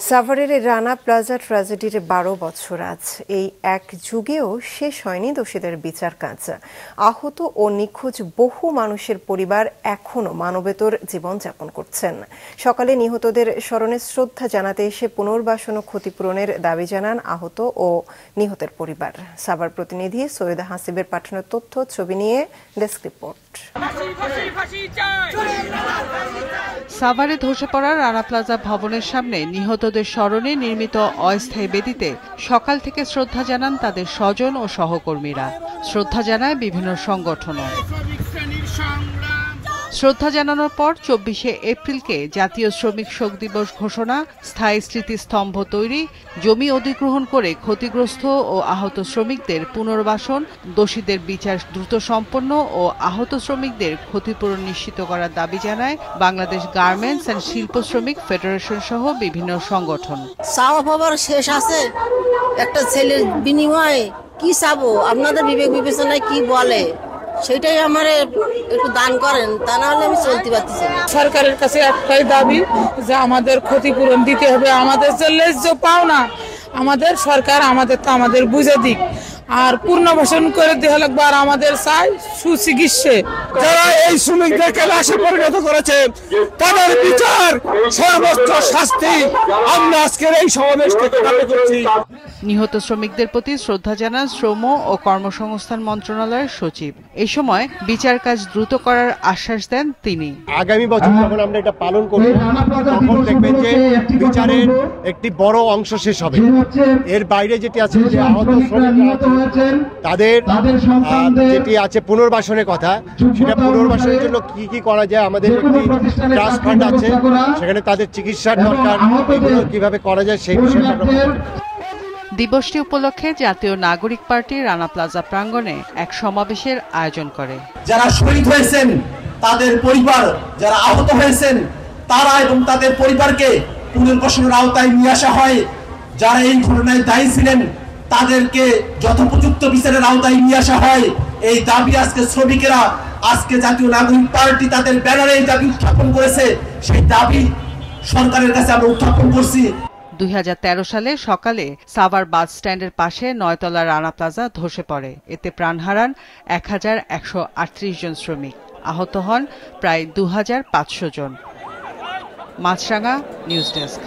সাভারের রানা প্লাজা ট্র্যাজেডির 12 বছর আজ। এই এক যুগেও শেষ হয়নি দোষীদের বিচার কাজ। আহত ও নিখোঁজ বহু মানুষের পরিবার এখনো মানবেতর জীবনযাপন করছেন। সকালে নিহতদের স্মরণে শ্রদ্ধা জানাতে এসে পুনর্বাসন ও ক্ষতিপূরণের দাবি জানান আহত ও নিহতের পরিবার। সাভার প্রতিনিধি সৈয়দ হাসিবের পাঠানো তথ্য ছবি নিয়ে ডেস্ক রিপোর্ট। সাভারে ধসে পড়া রানা প্লাজা ভবনের সামনে নিহতদের স্মরণে নির্মিত অস্থায়ী বেদিতে সকাল থেকে শ্রদ্ধা জানান তাদের স্বজন ও সহকর্মীরা। শ্রদ্ধা জানায় বিভিন্ন সংগঠনও। শ্রদ্ধা জানানোর পর 24শে এপ্রিলকে জাতীয় শ্রমিক শোক দিবস ঘোষণা, স্থায়ী স্মৃতিস্তম্ভ তৈরি, জমি অধিগ্রহণ করে ক্ষতিগ্রস্ত ও আহত শ্রমিকদের পুনর্বাসন, দোষীদের বিচার দ্রুত সম্পন্ন ও আহত শ্রমিকদের ক্ষতিপূরণ নিশ্চিত করার দাবি জানায় বাংলাদেশ গার্মেন্টস অ্যান্ড শিল্প শ্রমিক ফেডারেশন সহ বিভিন্ন সংগঠন। চাওয়া পাওয়ার শেষ আছে, একটা ছেলের বিনিময়ে কি চাবো? আপনাদের বিবেক বিবেচনায় কি বলে সেটাই আমার একটু দান করেন, তা না হলে আমি চলতে পারতেছি না। সরকারের কাছে একটাই দাবি যে আমাদের ক্ষতিপূরণ দিতে হবে। আমাদের যে ন্যায্য পাওনা আমাদের সরকার আমাদের বুঝে দিক, আর পুনর্বাসন করে দেওয়া লাগবে। আর আমাদের চাই সুচিকিৎসা। যারা এই শ্রমিকদেরকে লাশে পরিণত করেছে তাদের বিচার, সর্বোচ্চ শাস্তি আমরা আজকের এই সমাবেশ থেকে দাবি করছি। নিহত শ্রমিকদের প্রতি শ্রদ্ধা জানান শ্রম ও কর্মসংস্থান মন্ত্রণালয়ের সচিব। এই সময় বিচার কাজ দ্রুত করার আশ্বাস দেন তিনি। আগামী বছর যখন আমরা এটা পালন করব তখন দেখবেন যে বিচারের একটি বড় অংশ শেষ হবে। এর বাইরে যেটি আছে যে আহত শ্রমিকরা তাদের যেটি আছে পুনর্বাসনের কথা, সেটা পুনর্বাসনের জন্য কি কি করা যায়, আমাদের একটি ট্রাস্ট ফান্ড আছে, সেখানে তাদের চিকিৎসার দরকার, এগুলো কিভাবে করা যায় সেই বিষয়ে দিবসটি উপলক্ষে জাতীয় নাগরিক পার্টি রানা প্লাজা প্রাঙ্গণে এক সমাবেশের আয়োজন করে। যারা শহীদ হয়েছেন তাদের পরিবার, যারা আহত হয়েছেন তারা এবং তাদের পরিবারকে পুনর্বাসনের আওতায় নিয়ে আসা হয়। যারা এই ঘটনায় দায়ী ছিলেন তাদেরকে যথোপযুক্ত বিচারের আওতায় নিয়ে আসা হয়। এই দাবি আজকে শ্রমিকেরা, আজকে জাতীয় নাগরিক পার্টি তাদের ব্যানারে এই দাবি উত্থাপন করেছে। সেই দাবি সরকারের কাছে আমরা উত্থাপন করছি। 2013 সালে সকালে সাভার বাস স্ট্যান্ডের পাশে 9তলা রানা প্লাজা ধসে পড়ে। এতে প্রাণ হারান 1138 জন শ্রমিক, আহত হন প্রায় 2500 জন। মাছরাঙা নিউজ ডেস্ক।